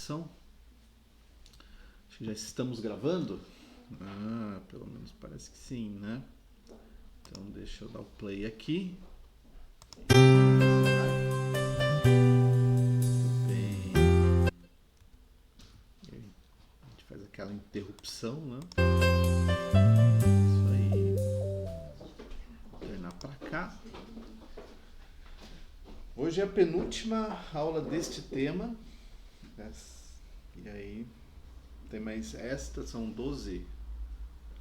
gravação. Acho que já estamos gravando. Pelo menos parece que sim, né? Então deixa eu dar o play aqui. Muito bem. A gente faz aquela interrupção, né? Isso aí. Vou alternar para cá. Hoje é a penúltima aula deste tema. E aí tem mais esta, são 12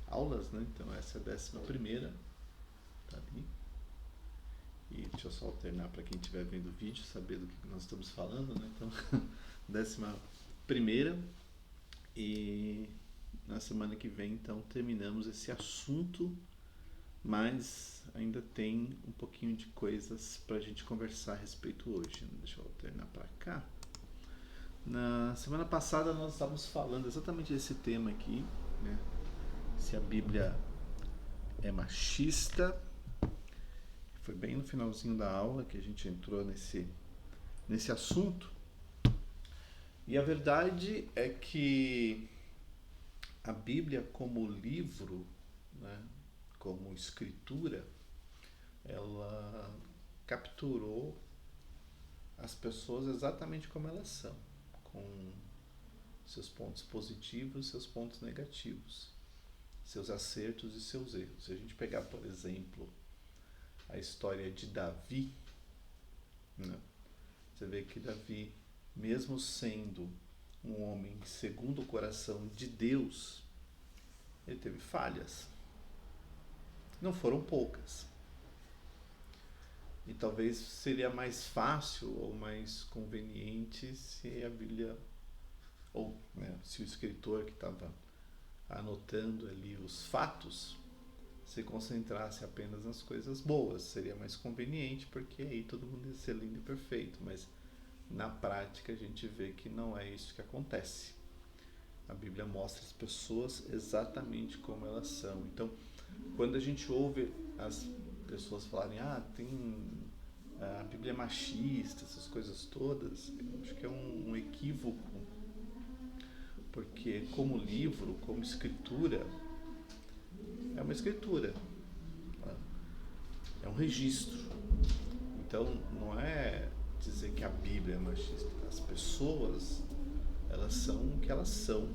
aulas, né? Então essa é a 11ª. Tá ali. E deixa eu só alternar para quem estiver vendo o vídeo, saber do que nós estamos falando, né? Então, 11ª. E na semana que vem, então, terminamos esse assunto, mas ainda tem um pouquinho de coisas para a gente conversar a respeito hoje. Deixa eu alternar para cá. Na semana passada nós estávamos falando exatamente desse tema aqui, né? Se a Bíblia é machista. Foi bem no finalzinho da aula que a gente entrou nesse assunto. E a verdade é que a Bíblia como livro, né, como escritura, ela capturou as pessoas exatamente como elas são, com seus pontos positivos e seus pontos negativos, seus acertos e seus erros. Se a gente pegar, por exemplo, a história de Davi, né? Você vê que Davi, mesmo sendo um homem segundo o coração de Deus, ele teve falhas. Não foram poucas. E talvez seria mais fácil ou mais conveniente se a Bíblia, ou né, se o escritor que estava anotando ali os fatos, se concentrasse apenas nas coisas boas. Seria mais conveniente, porque aí todo mundo ia ser lindo e perfeito. Mas na prática a gente vê que não é isso que acontece. A Bíblia mostra as pessoas exatamente como elas são. Então, quando a gente ouve as pessoas falarem, a Bíblia é machista, essas coisas todas, eu acho que é um equívoco, porque como livro, como escritura, é uma escritura, é um registro. Então, não é dizer que a Bíblia é machista. As pessoas, elas são o que elas são.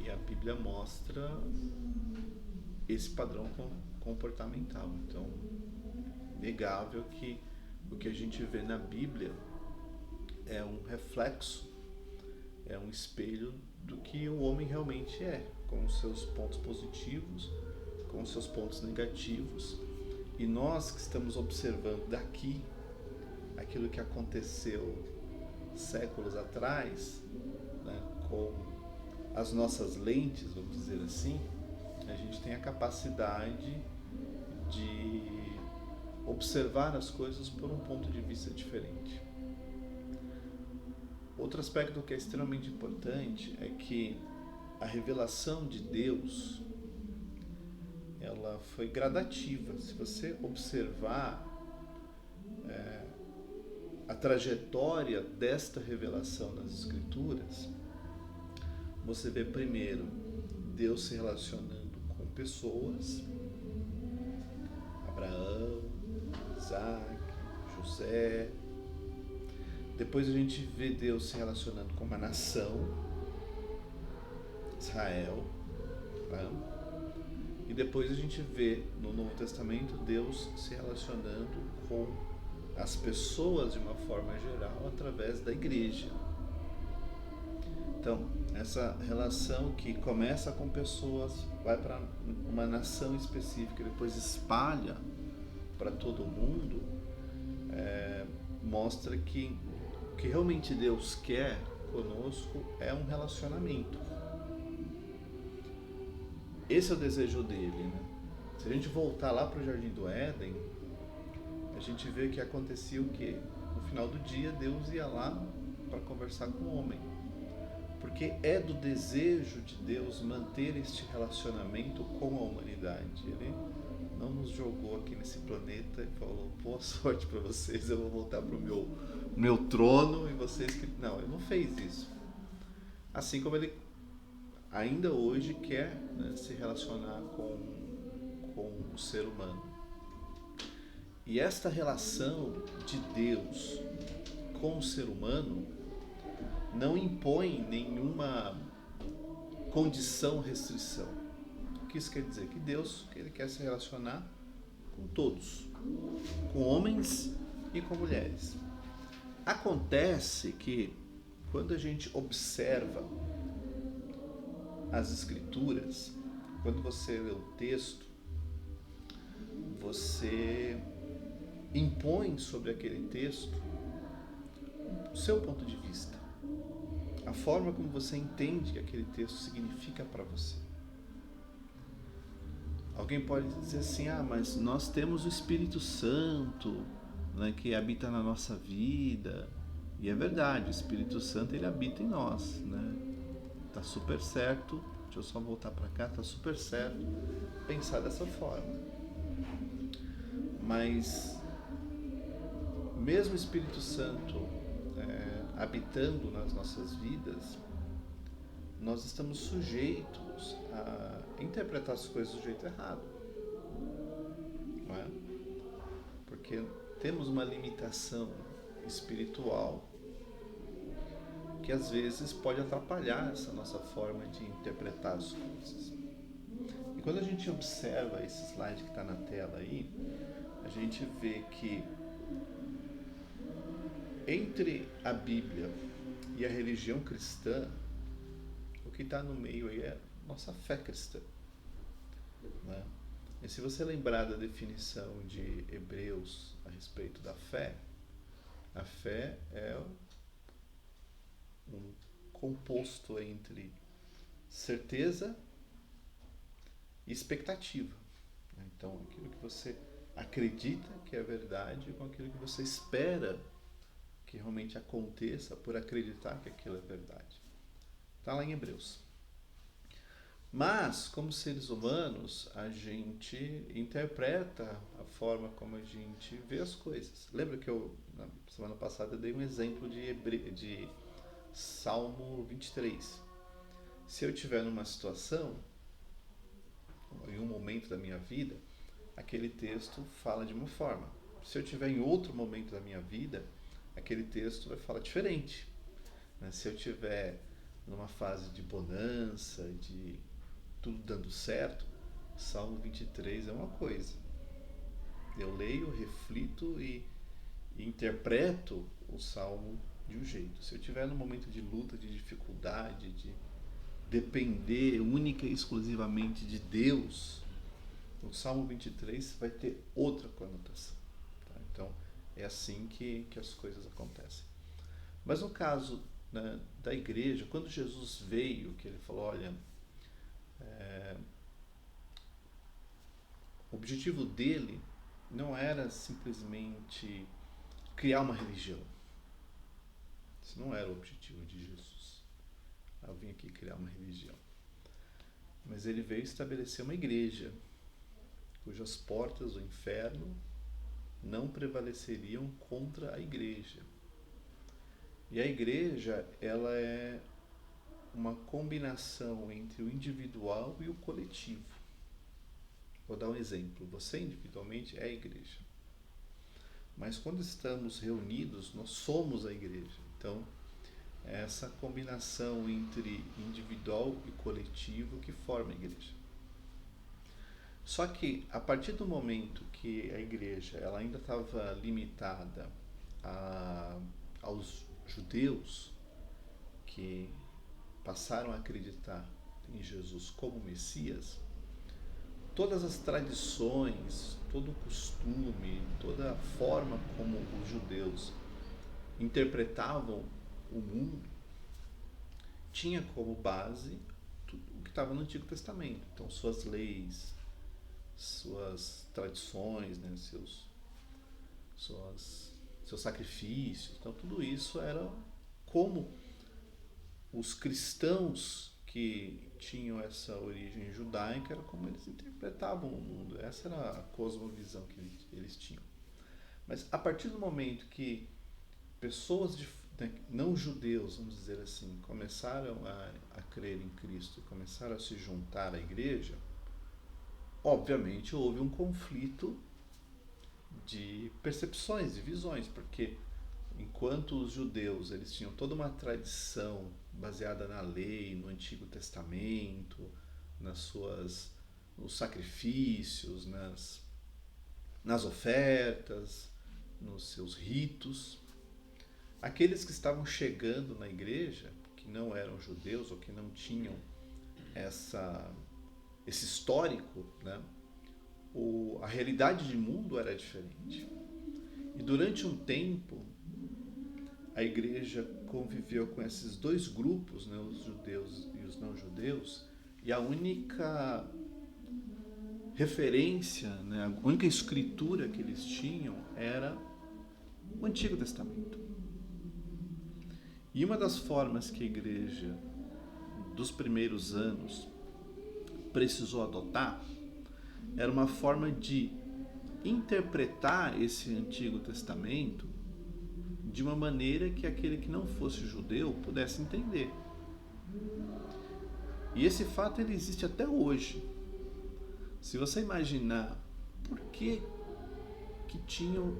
E a Bíblia mostra esse padrão comportamental. Então, inegável que o que a gente vê na Bíblia é um reflexo, é um espelho do que o homem realmente é, com os seus pontos positivos, com os seus pontos negativos. E nós que estamos observando daqui aquilo que aconteceu séculos atrás, né, com as nossas lentes, vamos dizer assim, a gente tem a capacidade de observar as coisas por um ponto de vista diferente. Outro aspecto que é extremamente importante é que a revelação de Deus, ela foi gradativa. Se você observar a trajetória desta revelação nas Escrituras, você vê primeiro Deus se relacionando com pessoas, Abraão, Isaac, José. Depois a gente vê Deus se relacionando com uma nação, Israel, né? E depois a gente vê no Novo Testamento Deus se relacionando com as pessoas de uma forma geral através da igreja. Então, essa relação que começa com pessoas, vai para uma nação específica, depois espalha para todo mundo, mostra que o que realmente Deus quer conosco é um relacionamento. Esse é o desejo dele, né? Se a gente voltar lá para o Jardim do Éden, a gente vê que acontecia o quê? No final do dia, Deus ia lá para conversar com o homem. Porque é do desejo de Deus manter este relacionamento com a humanidade. Ele não nos jogou aqui nesse planeta e falou, boa sorte para vocês, eu vou voltar para o meu trono e vocês que... Não, ele não fez isso. Assim como ele ainda hoje quer, né, se relacionar com o ser humano. E esta relação de Deus com o ser humano não impõe nenhuma condição, restrição. O que isso quer dizer? Que Deus ele quer se relacionar com todos, com homens e com mulheres. Acontece que quando a gente observa as escrituras, quando você lê o texto, você impõe sobre aquele texto o seu ponto de vista, a forma como você entende que aquele texto significa para você. Alguém pode dizer assim, mas nós temos o Espírito Santo, né, que habita na nossa vida. E é verdade, o Espírito Santo ele habita em nós, né? Tá super certo, deixa eu só voltar para cá, tá super certo pensar dessa forma. Mas mesmo o Espírito Santo habitando nas nossas vidas, nós estamos sujeitos a interpretar as coisas do jeito errado, não é? Porque temos uma limitação espiritual que às vezes pode atrapalhar essa nossa forma de interpretar as coisas. E quando a gente observa esse slide que está na tela aí, a gente vê que entre a Bíblia e a religião cristã, o que está no meio aí é nossa fé cristã, né? E se você lembrar da definição de Hebreus a respeito da fé, a fé é um composto entre certeza e expectativa. Então, aquilo que você acredita que é verdade com aquilo que você espera que realmente aconteça por acreditar que aquilo é verdade. Está lá em Hebreus. Mas, como seres humanos, a gente interpreta a forma como a gente vê as coisas. Lembra que na semana passada, eu dei um exemplo de Salmo 23. Se eu estiver numa situação, em um momento da minha vida, aquele texto fala de uma forma. Se eu estiver em outro momento da minha vida, aquele texto vai falar diferente. Se eu estiver numa fase de bonança, de tudo dando certo, Salmo 23 é uma coisa. Eu leio, reflito e interpreto o Salmo de um jeito. Se eu estiver num momento de luta, de dificuldade, de depender única e exclusivamente de Deus, o Salmo 23 vai ter outra conotação. Tá? Então, é assim que as coisas acontecem. Mas no caso, né, da igreja, quando Jesus veio, que ele falou, olha, o objetivo dele não era simplesmente criar uma religião. Isso não era o objetivo de Jesus. Eu vim aqui criar uma religião. Mas ele veio estabelecer uma igreja cujas portas do inferno não prevaleceriam contra a igreja. E a igreja, ela é uma combinação entre o individual e o coletivo. Vou dar um exemplo. Você individualmente é a igreja. Mas quando estamos reunidos, nós somos a igreja. Então, é essa combinação entre individual e coletivo que forma a igreja. Só que, a partir do momento que a igreja ela ainda estava limitada aos judeus que passaram a acreditar em Jesus como Messias, todas as tradições, todo o costume, toda a forma como os judeus interpretavam o mundo tinha como base tudo o que estava no Antigo Testamento. Então, suas leis, suas tradições, né, seus sacrifícios. Então, tudo isso era como os cristãos que tinham essa origem judaica, era como eles interpretavam o mundo. Essa era a cosmovisão que eles tinham. Mas a partir do momento que pessoas não judeus, vamos dizer assim, começaram a crer em Cristo, começaram a se juntar à igreja, obviamente houve um conflito de percepções, de visões, porque enquanto os judeus eles tinham toda uma tradição baseada na lei, no Antigo Testamento, nos sacrifícios, nas ofertas, nos seus ritos, aqueles que estavam chegando na igreja, que não eram judeus ou que não tinham esse histórico, né? A realidade de mundo era diferente. E durante um tempo, a igreja conviveu com esses dois grupos, né, os judeus e os não judeus, e a única referência, né, a única escritura que eles tinham era o Antigo Testamento. E uma das formas que a igreja dos primeiros anos precisou adotar era uma forma de interpretar esse Antigo Testamento de uma maneira que aquele que não fosse judeu pudesse entender. E esse fato ele existe até hoje. Se você imaginar por que tinham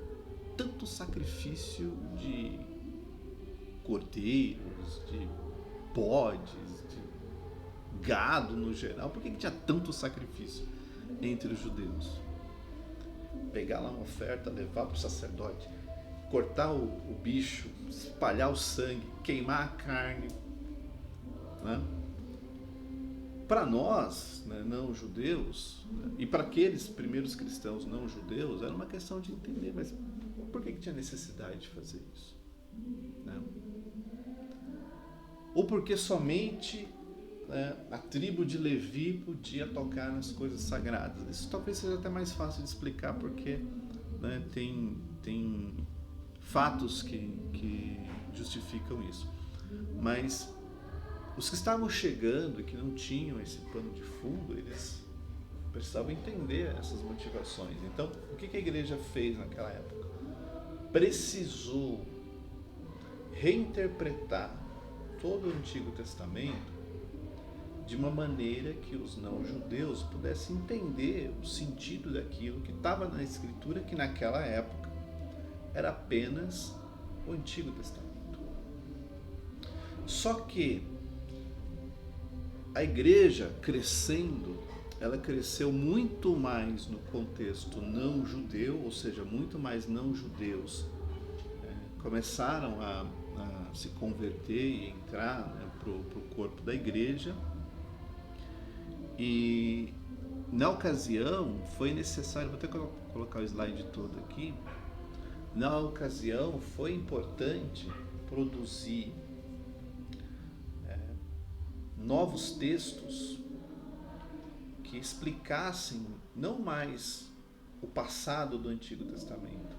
tanto sacrifício de cordeiros, de bodes, de gado no geral, por que tinha tanto sacrifício entre os judeus? Pegar lá uma oferta, levar para o sacerdote, cortar o bicho, espalhar o sangue, queimar a carne, né? Para nós, né, não judeus, né, e para aqueles primeiros cristãos não judeus, era uma questão de entender, mas por que tinha necessidade de fazer isso? Né? Ou porque somente, né, a tribo de Levi podia tocar nas coisas sagradas? Isso talvez seja até mais fácil de explicar, porque, né, tem fatos que justificam isso. Mas os que estavam chegando e que não tinham esse pano de fundo, eles precisavam entender essas motivações. Então, o que a igreja fez naquela época? Precisou reinterpretar todo o Antigo Testamento de uma maneira que os não-judeus pudessem entender o sentido daquilo que estava na Escritura, que naquela época era apenas o Antigo Testamento. Só que a igreja crescendo, ela cresceu muito mais no contexto não judeu, ou seja, muito mais não judeus começaram a se converter e entrar, né, para o corpo da igreja. E na ocasião foi necessário, vou até colocar o slide todo aqui, na ocasião foi importante produzir novos textos que explicassem não mais o passado do Antigo Testamento,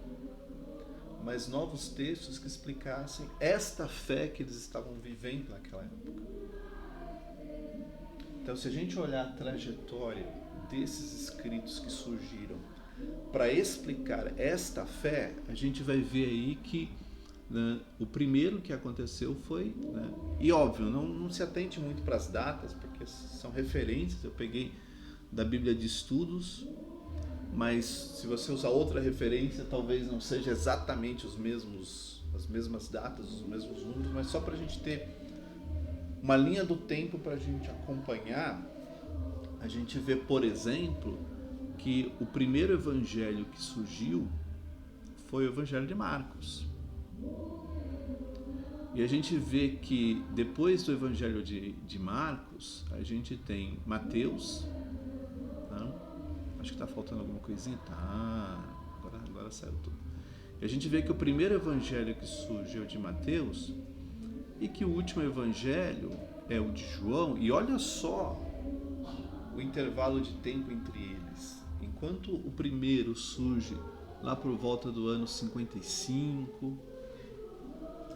mas novos textos que explicassem esta fé que eles estavam vivendo naquela época. Então, se a gente olhar a trajetória desses escritos que surgiram para explicar esta fé, a gente vai ver aí que, né, o primeiro que aconteceu foi, né, e óbvio, não se atente muito para as datas, porque são referências, eu peguei da Bíblia de Estudos, mas se você usar outra referência, talvez não seja exatamente as mesmas datas, os mesmos números, mas só para a gente ter uma linha do tempo para a gente acompanhar. A gente vê, por exemplo, que o primeiro evangelho que surgiu foi o Evangelho de Marcos. E a gente vê que depois do Evangelho de Marcos, a gente tem Mateus, né? Acho que está faltando alguma coisinha. Tá, agora saiu tudo. E a gente vê que o primeiro evangelho que surgiu é o de Mateus e que o último evangelho é o de João. E olha só o intervalo de tempo entre eles. Enquanto o primeiro surge lá por volta do ano 55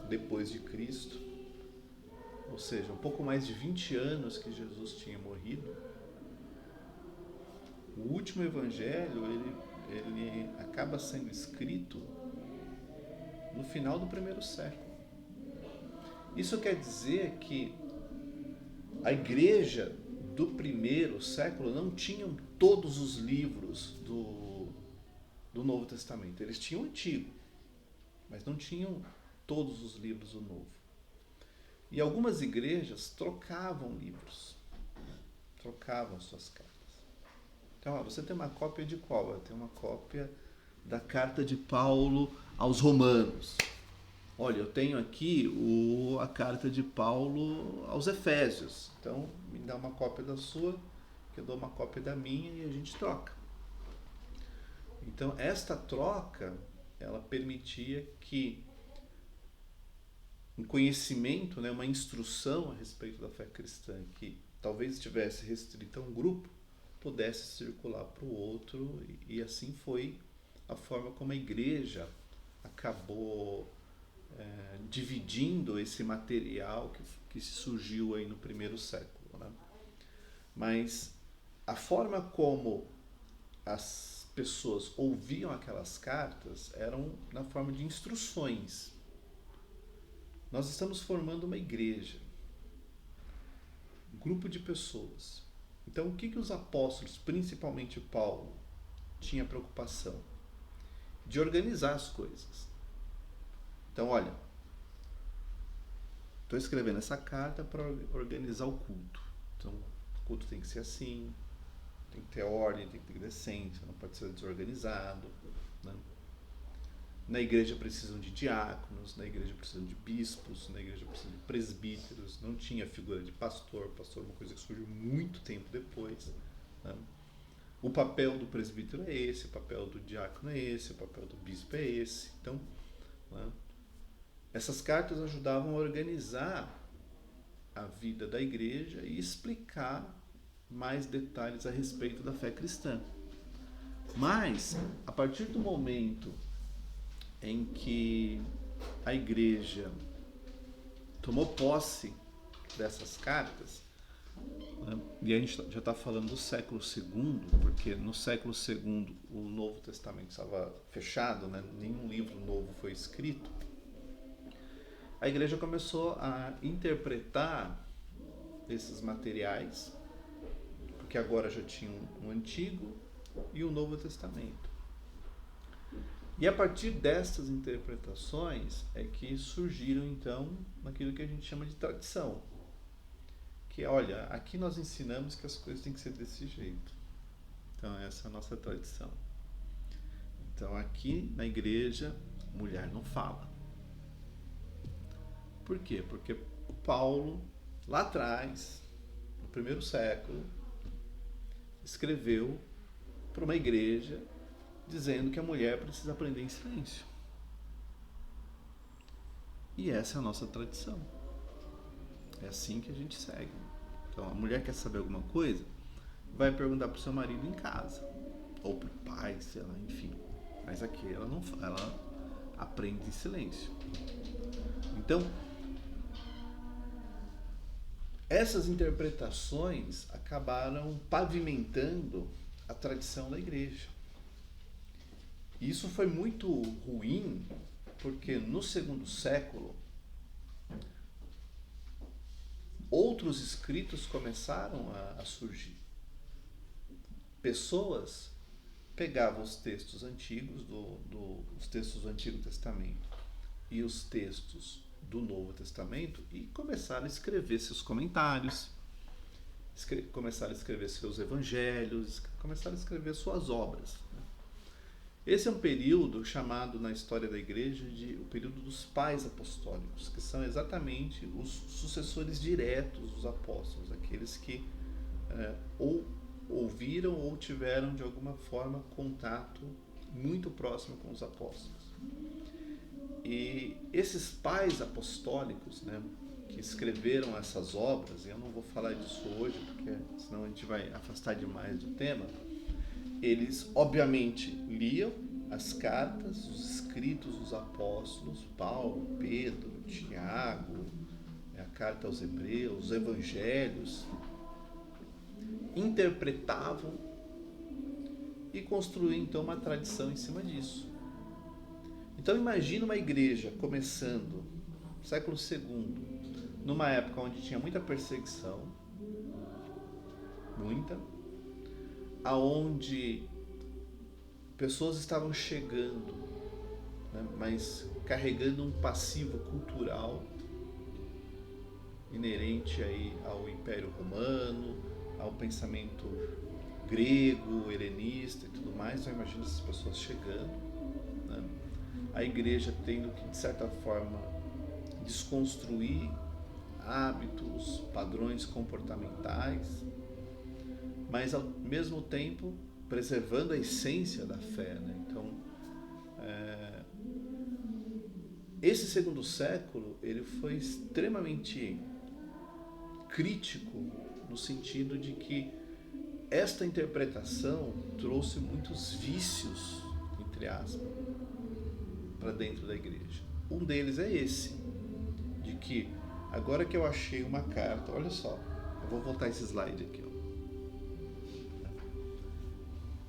depois de Cristo, ou seja, um pouco mais de 20 anos que Jesus tinha morrido, o último evangelho ele acaba sendo escrito no final do primeiro século. Isso quer dizer que a igreja do primeiro século não tinham todos os livros do Novo Testamento. Eles tinham o Antigo, mas não tinham todos os livros do Novo. E algumas igrejas trocavam livros, trocavam suas cartas. Então, você tem uma cópia de qual? Tem uma cópia da carta de Paulo aos Romanos. Olha, eu tenho aqui a carta de Paulo aos Efésios. Então, me dá uma cópia da sua, que eu dou uma cópia da minha e a gente troca. Então, esta troca, ela permitia que um conhecimento, né, uma instrução a respeito da fé cristã, que talvez estivesse restrita a um grupo, pudesse circular para o outro, e assim foi a forma como a igreja acabou dividindo esse material que surgiu aí no primeiro século, né? Mas a forma como as pessoas ouviam aquelas cartas eram na forma de instruções. Nós estamos formando uma igreja, um grupo de pessoas. Então, o que os apóstolos, principalmente Paulo, tinha preocupação? De organizar as coisas. Então, olha, estou escrevendo essa carta para organizar o culto. Então, o culto tem que ser assim, tem que ter ordem, tem que ter decência, não pode ser desorganizado, né? Na igreja precisam de diáconos, na igreja precisam de bispos, na igreja precisam de presbíteros. Não tinha figura de pastor. Pastor é uma coisa que surgiu muito tempo depois, né? O papel do presbítero é esse, o papel do diácono é esse, o papel do bispo é esse. Então, né, essas cartas ajudavam a organizar a vida da igreja e explicar mais detalhes a respeito da fé cristã. Mas, a partir do momento em que a igreja tomou posse dessas cartas, né, e a gente já está falando do século II, porque no século II o Novo Testamento estava fechado, né, nenhum livro novo foi escrito, a igreja começou a interpretar esses materiais, porque agora já tinha um Antigo e um Novo Testamento. E a partir dessas interpretações é que surgiram então aquilo que a gente chama de tradição. Que olha, aqui nós ensinamos que as coisas têm que ser desse jeito. Então essa é a nossa tradição. Então aqui na igreja, mulher não fala. Por quê? Porque Paulo, lá atrás, no primeiro século, escreveu para uma igreja dizendo que a mulher precisa aprender em silêncio. E essa é a nossa tradição. É assim que a gente segue. Então, a mulher quer saber alguma coisa, vai perguntar para o seu marido em casa. Ou para o pai, sei lá, enfim. Mas aqui ela não fala, ela aprende em silêncio. Então, essas interpretações acabaram pavimentando a tradição da igreja. E isso foi muito ruim, porque no segundo século, outros escritos começaram a surgir. Pessoas pegavam os textos antigos, os textos do Antigo Testamento e os textos do Novo Testamento e começaram a escrever seus comentários, começaram a escrever seus evangelhos, começaram a escrever suas obras. Esse é um período chamado na história da igreja de o período dos pais apostólicos, que são exatamente os sucessores diretos dos apóstolos, aqueles que ou ouviram ou tiveram de alguma forma contato muito próximo com os apóstolos. E esses pais apostólicos, né, que escreveram essas obras, e eu não vou falar disso hoje, porque senão a gente vai afastar demais do tema, eles obviamente liam as cartas, os escritos dos apóstolos, Paulo, Pedro, Tiago, a carta aos Hebreus, os evangelhos, interpretavam e construíam então uma tradição em cima disso. Então imagina uma igreja começando, século II, numa época onde tinha muita perseguição, muita, aonde pessoas estavam chegando, né, mas carregando um passivo cultural inerente aí ao Império Romano, ao pensamento grego, helenista e tudo mais. Então imagina essas pessoas chegando, né, a igreja tendo que, de certa forma, desconstruir hábitos, padrões comportamentais, mas ao mesmo tempo preservando a essência da fé, né? Então, esse segundo século ele foi extremamente crítico no sentido de que esta interpretação trouxe muitos vícios, entre aspas, para dentro da igreja. Um deles é esse, de que agora que eu achei uma carta, olha só, eu vou voltar esse slide aqui, ó.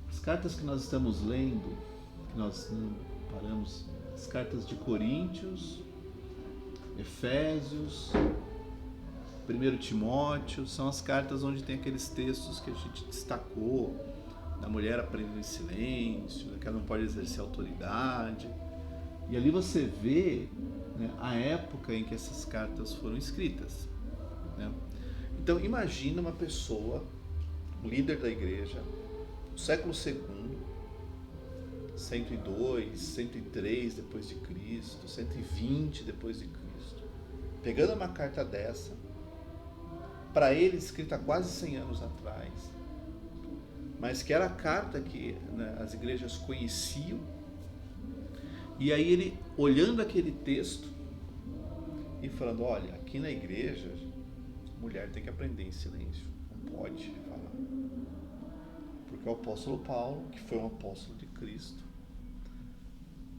As cartas que nós estamos lendo, que nós paramos, as cartas de Coríntios, Efésios, 1 Timóteo, são as cartas onde tem aqueles textos que a gente destacou, da mulher aprendendo em silêncio, que ela não pode exercer autoridade. E ali você vê, né, a época em que essas cartas foram escritas, né? Então imagina uma pessoa, um líder da igreja, no século II, 102, 103 depois de Cristo, 120 depois de Cristo, pegando uma carta dessa, para ele escrita quase 100 anos atrás, mas que era a carta que, né, as igrejas conheciam, e aí ele olhando aquele texto e falando, olha, aqui na igreja a mulher tem que aprender em silêncio, não pode falar, porque o apóstolo Paulo, que foi um apóstolo de Cristo,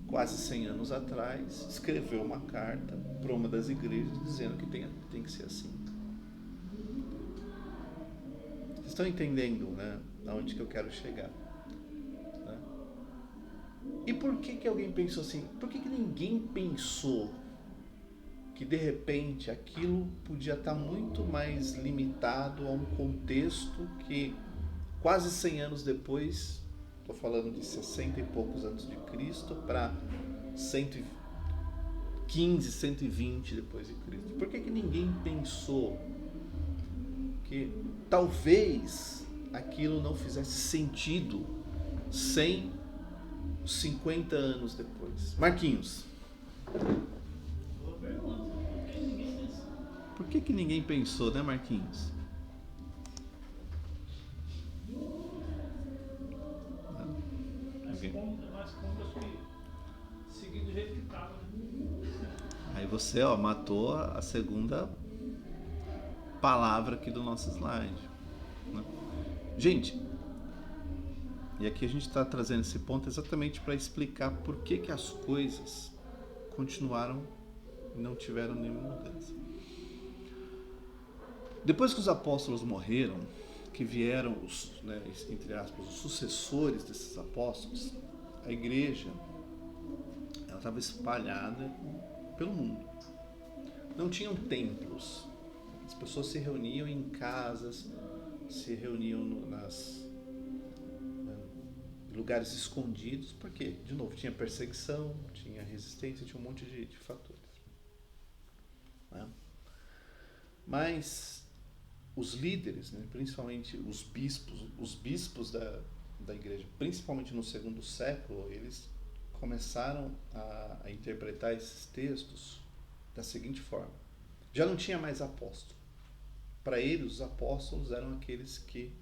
quase 100 anos atrás, escreveu uma carta para uma das igrejas dizendo que tem que ser assim. Vocês estão entendendo, né, aonde que eu quero chegar, né? E por que alguém pensou assim? Por que ninguém pensou que de repente aquilo podia estar muito mais limitado a um contexto que quase 100 anos depois, estou falando de 60 e poucos antes de Cristo para 115, 120 depois de Cristo? Por que ninguém pensou que talvez aquilo não fizesse sentido 150 anos depois? Marquinhos. Por que ninguém pensou, né, Marquinhos? Seguir do jeito que estava. Aí você, ó, matou a segunda palavra aqui do nosso slide, né? Gente, e aqui a gente está trazendo esse ponto exatamente para explicar por que as coisas continuaram e não tiveram nenhuma mudança. Depois que os apóstolos morreram, que vieram os, né, entre aspas, os sucessores desses apóstolos, a igreja ela estava espalhada pelo mundo. Não tinham templos. As pessoas se reuniam em casas, se reuniam lugares escondidos, porque, de novo, tinha perseguição, tinha resistência, tinha um monte de fatores, né? Mas os líderes, né, principalmente os bispos da igreja, principalmente no segundo século, eles começaram a interpretar esses textos da seguinte forma: já não tinha mais apóstolo. Para eles, os apóstolos eram aqueles que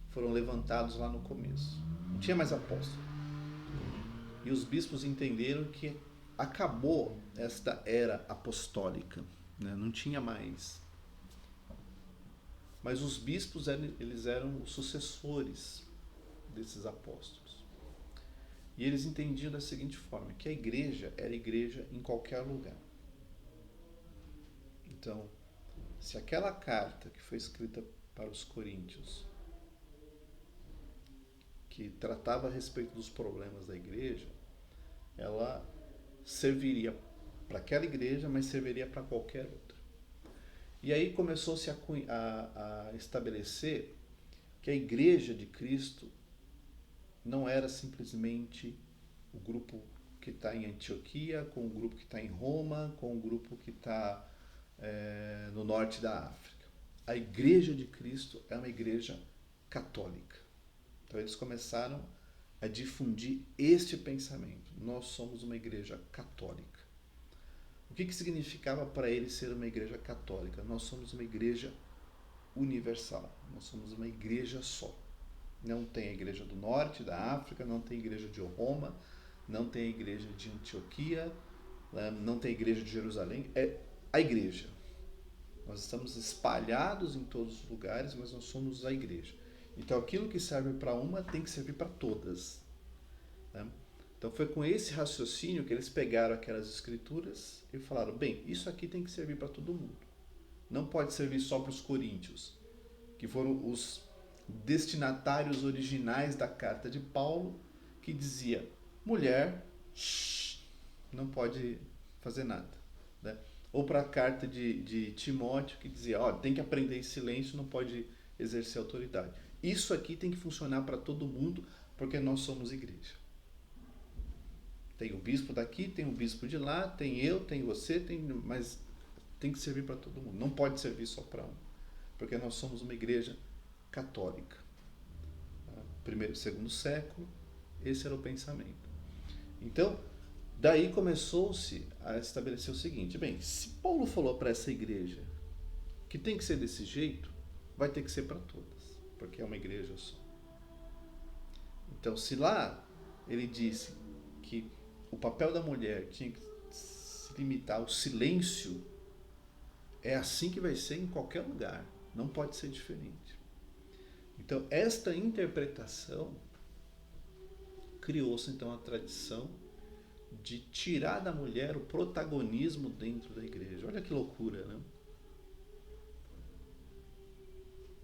foram levantados lá no começo. Não tinha mais apóstolo. E os bispos entenderam que acabou esta era apostólica, né? Não tinha mais. Mas os bispos eles eram os sucessores desses apóstolos. E eles entendiam da seguinte forma, que a igreja era igreja em qualquer lugar. Então, se aquela carta que foi escrita para os coríntios, que tratava a respeito dos problemas da igreja, ela serviria para aquela igreja, mas serviria para qualquer outra. E aí começou-se a estabelecer que a Igreja de Cristo não era simplesmente o grupo que está em Antioquia, com o grupo que está em Roma, com o grupo que está no norte da África. A Igreja de Cristo é uma igreja católica. Então eles começaram a difundir este pensamento. Nós somos uma igreja católica. O que significava para eles ser uma igreja católica? Nós somos uma igreja universal. Nós somos uma igreja só. Não tem a igreja do norte da África, não tem a igreja de Roma, não tem a igreja de Antioquia, não tem a igreja de Jerusalém. É a igreja. Nós estamos espalhados em todos os lugares, mas nós somos a igreja. Então aquilo que serve para uma tem que servir para todas. Né? Então foi com esse raciocínio que eles pegaram aquelas escrituras e falaram, bem, isso aqui tem que servir para todo mundo. Não pode servir só para os coríntios, que foram os destinatários originais da carta de Paulo, que dizia, mulher, não pode fazer nada. Né? Ou para a carta de Timóteo, que dizia, tem que aprender em silêncio, não pode exercer autoridade. Isso aqui tem que funcionar para todo mundo, porque nós somos igreja. Tem o bispo daqui, tem o bispo de lá, tem eu, tem você, mas tem que servir para todo mundo. Não pode servir só para um, porque nós somos uma igreja católica. Primeiro e segundo século, esse era o pensamento. Então, daí começou-se a estabelecer o seguinte, bem, se Paulo falou para essa igreja que tem que ser desse jeito, vai ter que ser para todas, porque é uma igreja só. Então, se lá ele disse que o papel da mulher tinha que se limitar ao silêncio, é assim que vai ser em qualquer lugar, não pode ser diferente. Então, esta interpretação criou-se então a tradição de tirar da mulher o protagonismo dentro da igreja. Olha que loucura, né?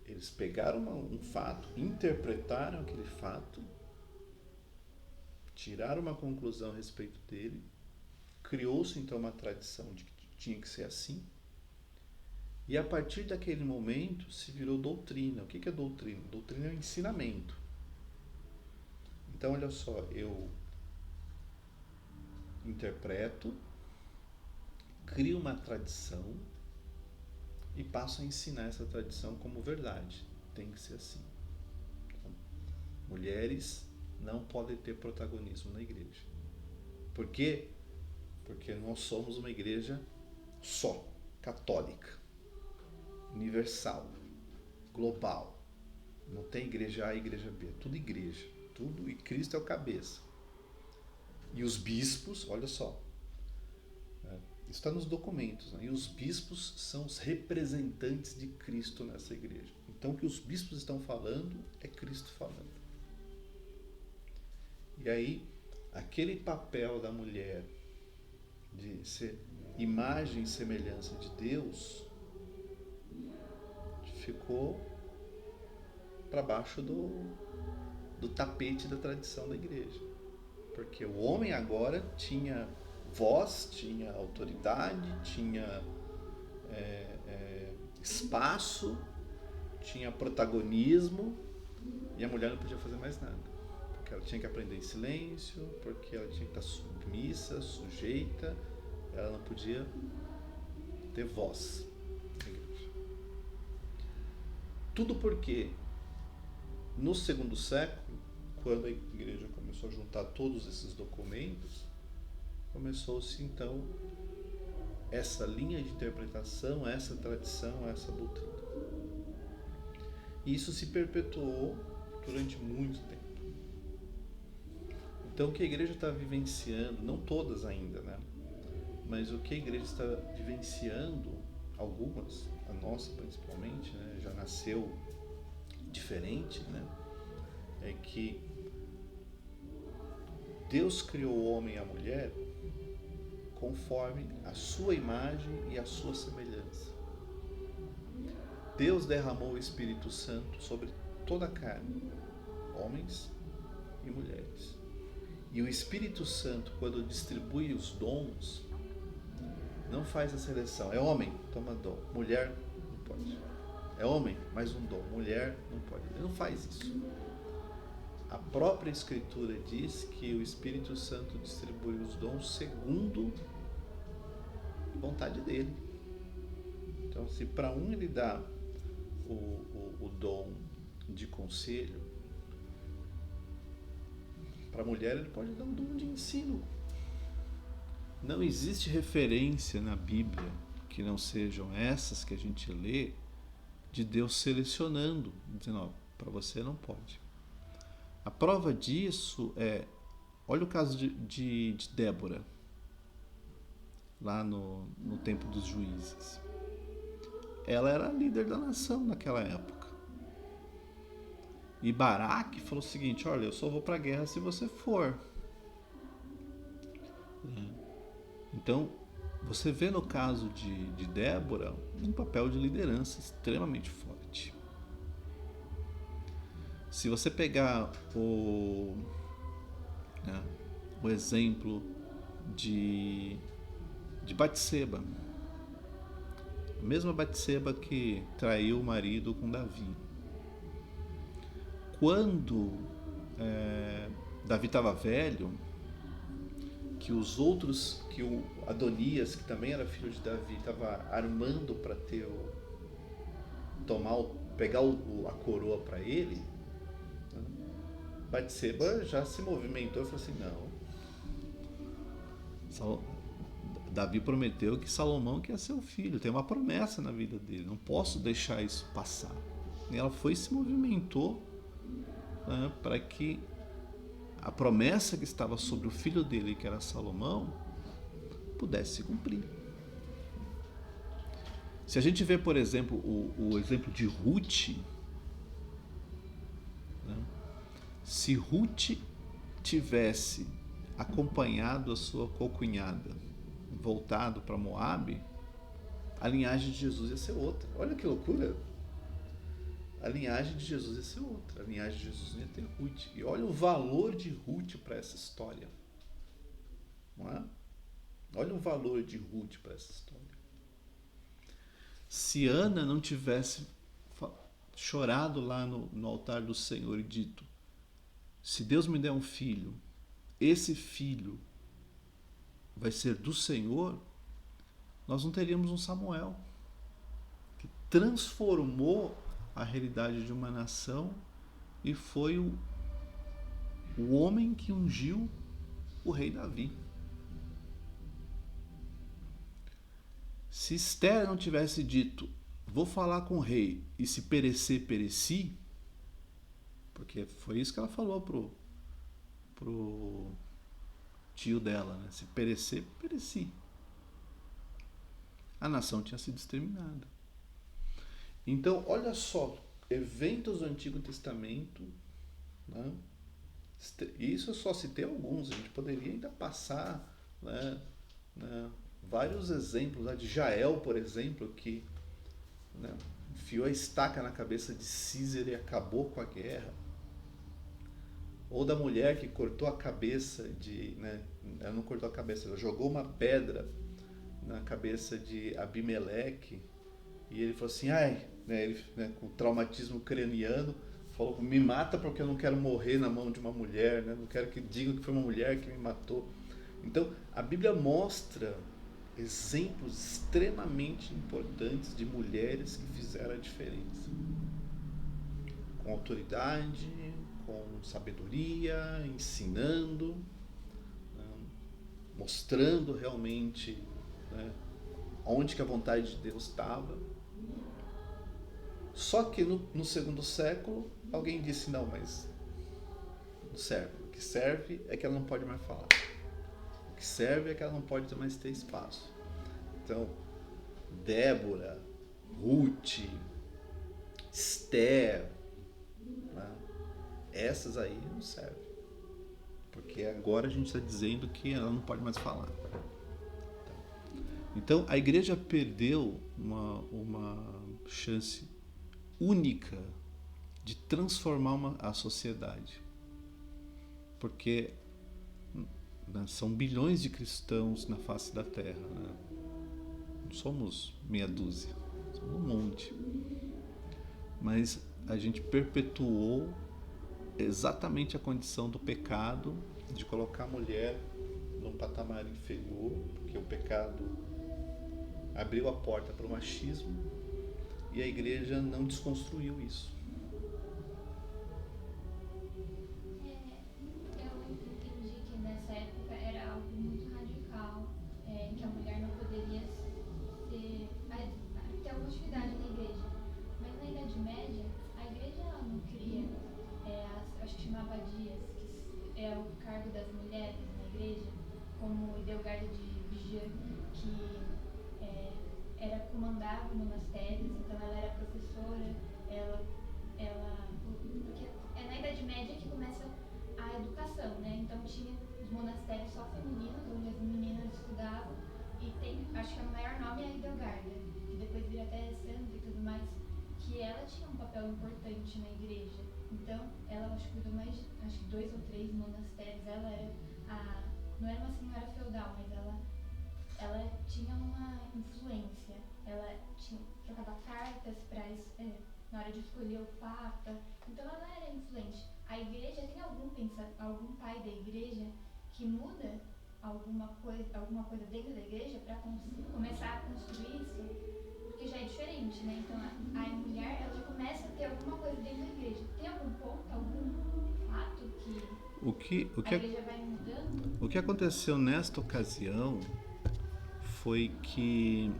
Eles pegaram um fato, interpretaram aquele fato, tiraram uma conclusão a respeito dele, criou-se então uma tradição de que tinha que ser assim, e a partir daquele momento se virou doutrina. O que é doutrina? Doutrina é um ensinamento. Então, olha só, eu interpreto, crio uma tradição e passo a ensinar essa tradição como verdade. Tem que ser assim. Então, mulheres não podem ter protagonismo na igreja. Por quê? Porque nós somos uma igreja só, católica, universal, global. Não tem igreja A e igreja B, é tudo igreja. Tudo, e Cristo é o cabeça. E os bispos, olha só, isso está nos documentos, né? E os bispos são os representantes de Cristo nessa igreja. Então o que os bispos estão falando é Cristo falando. E aí, aquele papel da mulher de ser imagem e semelhança de Deus ficou para baixo do tapete da tradição da igreja. Porque o homem agora tinha voz, tinha autoridade, tinha espaço, tinha protagonismo, e a mulher não podia fazer mais nada. Porque ela tinha que aprender em silêncio, porque ela tinha que estar submissa, sujeita, ela não podia ter voz na igreja. Tudo porque no segundo século, quando a igreja começou a juntar todos esses documentos, começou-se então essa linha de interpretação, essa tradição, essa doutrina. E isso se perpetuou durante muito tempo. Então o que a igreja está vivenciando, não todas ainda, né? Mas o que a igreja está vivenciando, algumas, a nossa principalmente, né? Já nasceu diferente, né? É que Deus criou o homem e a mulher conforme a sua imagem e a sua semelhança. Deus derramou o Espírito Santo sobre toda a carne, homens e mulheres. E o Espírito Santo, quando distribui os dons, não faz a seleção. É homem, toma dom. Mulher, pode. É homem, mais um dom. Mulher, não pode. Ele não faz isso. A própria Escritura diz que o Espírito Santo distribui os dons segundo a vontade dele. Então, se para um ele dá o dom de conselho, para a mulher ele pode dar um dom de ensino. Não existe referência na Bíblia que não sejam essas que a gente lê, de Deus selecionando, dizendo, para você não pode. A prova disso olha o caso de Débora, lá no tempo dos juízes. Ela era a líder da nação naquela época. E Baraque falou o seguinte, olha, eu só vou para a guerra se você for. Então, você vê no caso de Débora um papel de liderança extremamente forte. Se você pegar o exemplo de Batseba, a mesma Batseba que traiu o marido com Davi. Quando Davi estava velho, que os outros, que o Adonias, que também era filho de Davi, estava armando para pegar a coroa para ele, né? Batseba já se movimentou e falou assim, não, Davi prometeu que Salomão que ia ser o filho, tem uma promessa na vida dele, não posso deixar isso passar. E ela foi e se movimentou, né, para que a promessa que estava sobre o filho dele, que era Salomão, pudesse se cumprir. Se a gente vê, por exemplo, o exemplo de Ruth, né, se Ruth tivesse acompanhado a sua concunhada, voltado para Moabe, a linhagem de Jesus ia ser outra. Olha que loucura! A linhagem de Jesus ia ser outra. A linhagem de Jesus não ia ter Ruth. E olha o valor de Ruth para essa história. Não é? Olha o valor de Ruth para essa história. Se Ana não tivesse chorado lá no altar do Senhor e dito, se Deus me der um filho, esse filho vai ser do Senhor, nós não teríamos um Samuel que transformou a realidade de uma nação e foi o homem que ungiu o rei Davi. Se Esther não tivesse dito, vou falar com o rei e se perecer, pereci, porque foi isso que ela falou pro tio dela, né? Se perecer, pereci. A nação tinha sido exterminada. Então, olha só, eventos do Antigo Testamento, né? Isso eu só citei alguns, a gente poderia ainda passar, né, vários exemplos, né, de Jael, por exemplo, que, né, enfiou a estaca na cabeça de Císera e acabou com a guerra. Ou da mulher que cortou a cabeça ela não cortou a cabeça, ela jogou uma pedra na cabeça de Abimeleque e ele falou assim, ele, com traumatismo craniano, falou, me mata porque eu não quero morrer na mão de uma mulher, né? Não quero que digam que foi uma mulher que me matou. Então, a Bíblia mostra exemplos extremamente importantes de mulheres que fizeram a diferença. Com autoridade, com sabedoria, ensinando, né? Mostrando realmente, né, onde que a vontade de Deus estava. Só que no segundo século, alguém disse, não, mas não serve. O que serve é que ela não pode mais falar. O que serve é que ela não pode mais ter espaço. Então, Débora, Ruth, Esther, né, essas aí não servem. Porque agora a gente está dizendo que ela não pode mais falar. Então, a igreja perdeu uma chance única de transformar a sociedade. Porque, né, são bilhões de cristãos na face da Terra. Né? Não somos meia dúzia, somos um monte. Mas a gente perpetuou exatamente a condição do pecado de colocar a mulher num patamar inferior, porque o pecado abriu a porta para o machismo e a igreja não desconstruiu isso. Eu entendi que nessa época era algo muito radical, que a mulher não poderia ter alguma atividade na igreja. Mas na Idade Média, a igreja não cria, acho que chamava abadias, que é o cargo das mulheres na igreja, como Idelgarda de Vigier, que comandava monastérios, então ela era professora, porque é na Idade Média que começa a educação, né? Então tinha os monastérios só femininos, onde as meninas estudavam, e tem, acho que o maior nome é a Idelgarda, que depois vira até Sandra e tudo mais, que ela tinha um papel importante na igreja. Então, ela acho que cuidou mais de 2 ou 3 monastérios. Ela era não era uma senhora feudal, mas ela tinha uma influência. Ela trocava cartas na hora de escolher o Papa. Então ela era influente. A igreja, tem algum pai da igreja que muda alguma coisa dentro da igreja para começar a construir isso? Porque já é diferente, né? Então a mulher, ela já começa a ter alguma coisa dentro da igreja. Tem algum ponto, algum fato a igreja vai mudando? O que aconteceu nesta ocasião foi que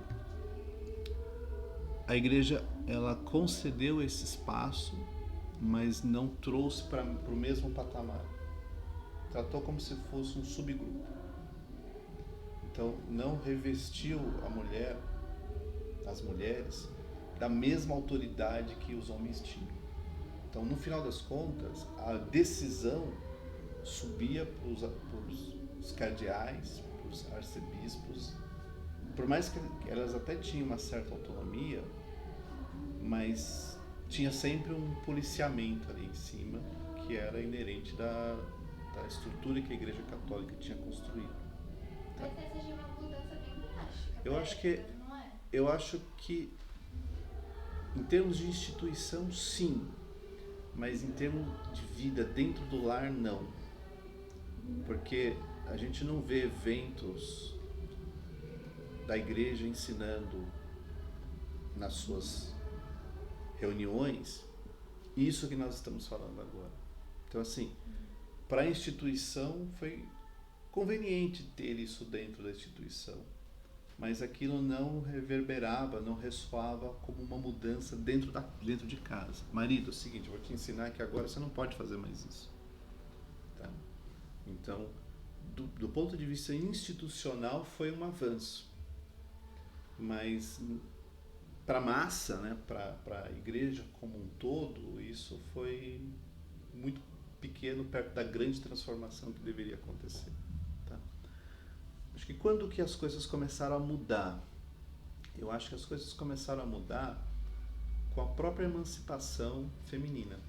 a igreja ela concedeu esse espaço, mas não trouxe para o mesmo patamar. Tratou como se fosse um subgrupo. Então não revestiu as mulheres, da mesma autoridade que os homens tinham. Então, no final das contas, a decisão subia para os cardeais, para os arcebispos. Por mais que elas até tinham uma certa autonomia, mas tinha sempre um policiamento ali em cima, que era inerente da estrutura que a Igreja Católica tinha construído. Mas seja uma mudança bem drástica. Não é? Eu acho que em termos de instituição, sim, mas em termos de vida dentro do lar, não. Porque a gente não vê eventos da igreja ensinando nas suas reuniões isso que nós estamos falando agora. Então, assim, para a instituição foi conveniente ter isso dentro da instituição, mas aquilo não reverberava, não ressoava como uma mudança dentro de casa. Marido, é o seguinte, eu vou te ensinar que agora você não pode fazer mais isso. Tá? Então, do ponto de vista institucional, foi um avanço. Mas para a massa, né, para a igreja como um todo, isso foi muito pequeno perto da grande transformação que deveria acontecer. Tá? Acho que quando que as coisas começaram a mudar? Eu acho que as coisas começaram a mudar com a própria emancipação feminina.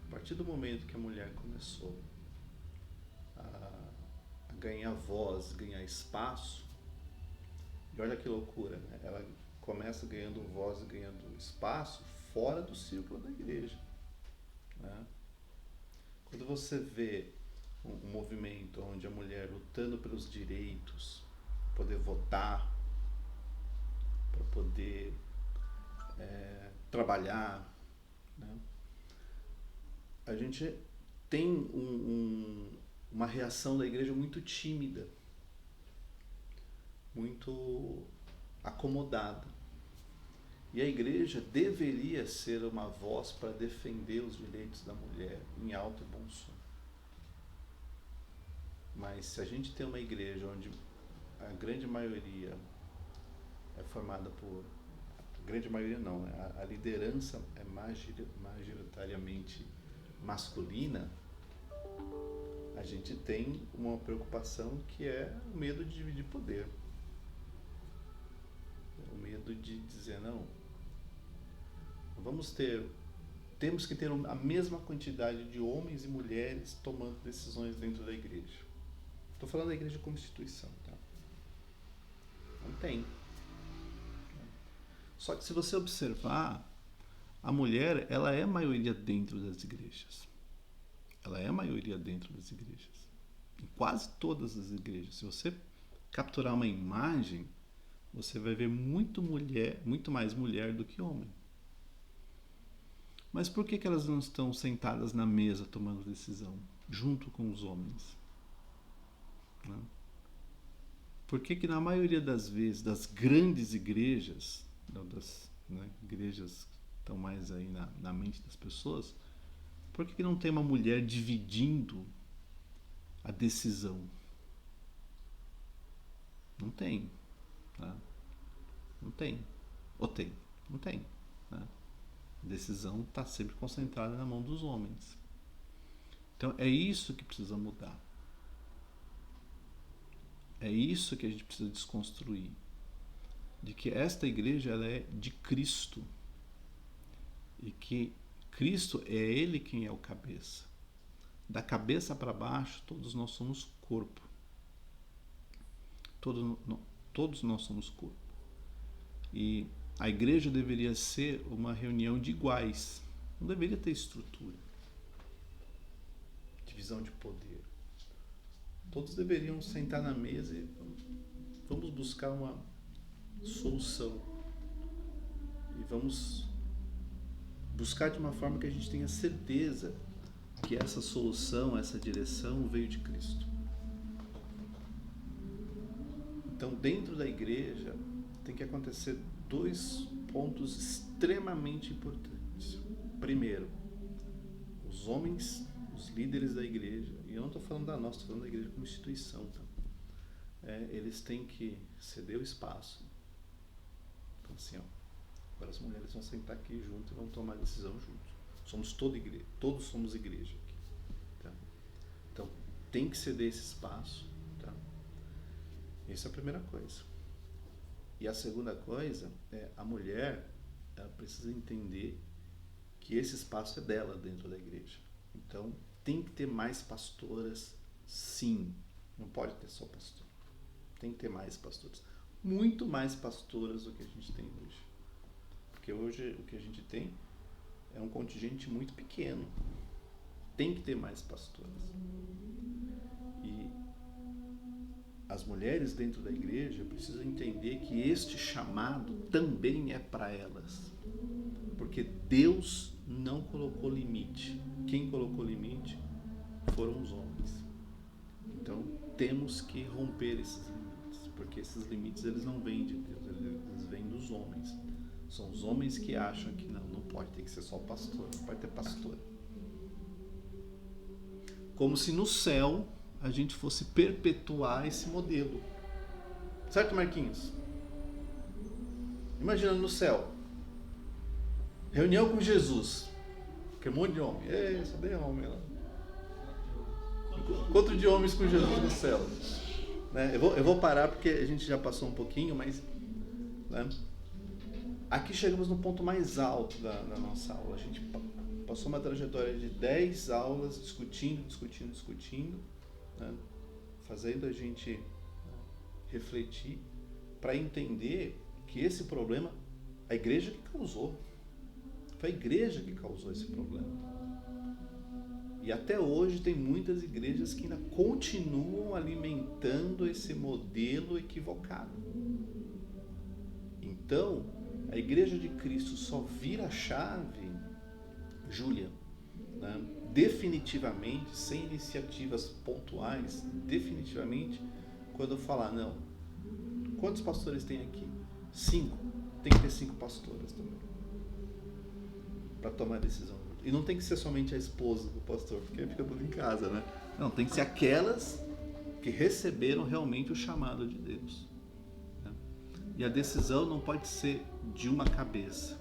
A partir do momento que a mulher começou a ganhar voz, ganhar espaço, e olha que loucura, né? Ela começa ganhando voz e ganhando espaço fora do círculo da igreja. Né? Quando você vê um movimento onde a mulher lutando pelos direitos, poder votar, para poder trabalhar, né? A gente tem uma reação da igreja muito tímida, muito acomodada. E a igreja deveria ser uma voz para defender os direitos da mulher em alto e bom som. Mas se a gente tem uma igreja onde a grande maioria é formada por... A grande maioria não, né? A liderança é majoritariamente masculina, a gente tem uma preocupação que é o medo de dividir poder. O medo de dizer, não, temos que ter a mesma quantidade de homens e mulheres tomando decisões dentro da igreja. Estou falando da igreja como instituição, tá? Não tem. Só que se você observar, a mulher, ela é maioria dentro das igrejas. Ela é maioria dentro das igrejas. Em quase todas as igrejas. Se você capturar uma imagem, você vai ver muito mais mulher do que homem. Mas por que elas não estão sentadas na mesa tomando decisão, junto com os homens? Né? Por que na maioria das vezes, das grandes igrejas, das igrejas que estão mais aí na mente das pessoas, por que não tem uma mulher dividindo a decisão? Não tem. Tá? Não tem. Ou tem? Não tem. Né? A decisão está sempre concentrada na mão dos homens. Então é isso que precisa mudar. É isso que a gente precisa desconstruir. De que esta igreja ela é de Cristo. E que Cristo é Ele quem é o cabeça. Da cabeça para baixo, todos nós somos corpo. Todos nós somos corpo. E a igreja deveria ser uma reunião de iguais. Não deveria ter estrutura. Divisão de poder. Todos deveriam sentar na mesa e vamos buscar uma solução. E vamos buscar de uma forma que a gente tenha certeza que essa solução, essa direção veio de Cristo. Então, dentro da igreja, tem que acontecer 2 pontos extremamente importantes. Primeiro, os homens, os líderes da igreja, e eu não estou falando da nossa, estou falando da igreja como instituição, tá? Eles têm que ceder o espaço. Então, assim, agora as mulheres vão sentar aqui junto e vão tomar decisão juntos. Somos toda igreja, todos somos igreja aqui. Tá? Então, tem que ceder esse espaço. Tá? Essa é a primeira coisa. E a segunda coisa é a mulher, ela precisa entender que esse espaço é dela dentro da igreja. Então, tem que ter mais pastoras, sim. Não pode ter só pastor. Tem que ter mais pastoras. Muito mais pastoras do que a gente tem hoje. Porque hoje o que a gente tem é um contingente muito pequeno. Tem que ter mais pastoras. E as mulheres dentro da igreja precisam entender que este chamado também é para elas. Porque Deus não colocou limite. Quem colocou limite foram os homens. Então, temos que romper esses limites. Porque esses limites, eles não vêm de Deus, eles vêm dos homens. São os homens que acham que não pode ter que ser só pastor, não pode ter pastora. Como se no céu a gente fosse perpetuar esse modelo. Certo, Marquinhos? Imagina no céu. Reunião com Jesus. Que é um monte de homem. Só tem homem lá. Encontro de homens com Jesus no céu. Né? Eu vou parar porque a gente já passou um pouquinho, mas... Né? Aqui chegamos no ponto mais alto da nossa aula. A gente passou uma trajetória de 10 aulas discutindo, né? Fazendo a gente refletir para entender que esse problema, a igreja que causou. Foi a igreja que causou esse problema. E até hoje tem muitas igrejas que ainda continuam alimentando esse modelo equivocado. Então, a igreja de Cristo só vira a chave, Júlia, né? Definitivamente, sem iniciativas pontuais, definitivamente, quando eu falar, não, quantos pastores tem aqui? 5. Tem que ter 5 pastoras também, para tomar a decisão. E não tem que ser somente a esposa do pastor, porque fica tudo em casa, né? Não, tem que ser aquelas que receberam realmente o chamado de Deus. Né? E a decisão não pode ser de uma cabeça.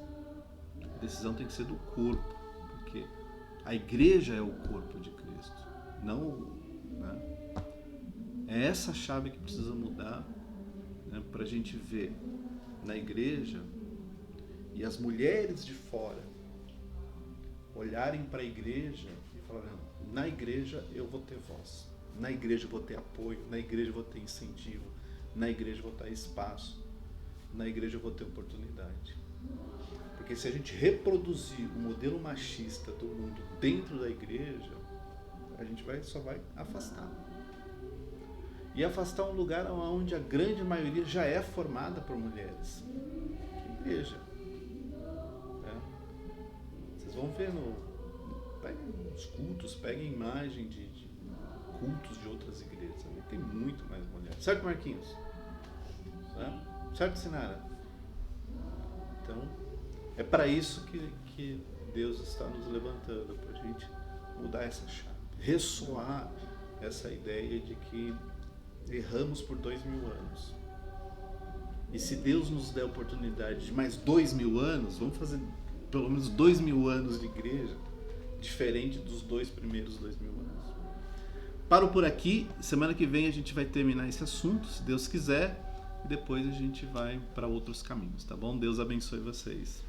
A decisão tem que ser do corpo, porque a igreja é o corpo de Cristo. Não, né? É essa chave que precisa mudar, né, para a gente ver na igreja e as mulheres de fora olharem para a igreja e falarem, na igreja eu vou ter voz, na igreja eu vou ter apoio, na igreja eu vou ter incentivo, na igreja eu vou ter espaço, na igreja eu vou ter oportunidade. Porque se a gente reproduzir o modelo machista do mundo dentro da igreja, a gente só vai afastar. E afastar um lugar onde a grande maioria já é formada por mulheres. Igreja. Vocês vão ver peguem os cultos, peguem imagem de cultos de outras igrejas. Tem muito mais mulheres. Certo, Marquinhos? Certo, Sinara? Então, é para isso que Deus está nos levantando, para a gente mudar essa chave. Ressoar essa ideia de que erramos por 2000 anos. E se Deus nos der a oportunidade de mais 2000 anos, vamos fazer pelo menos 2000 anos de igreja, diferente dos 2 primeiros 2000 anos. Paro por aqui, semana que vem a gente vai terminar esse assunto, se Deus quiser, e depois a gente vai para outros caminhos, tá bom? Deus abençoe vocês.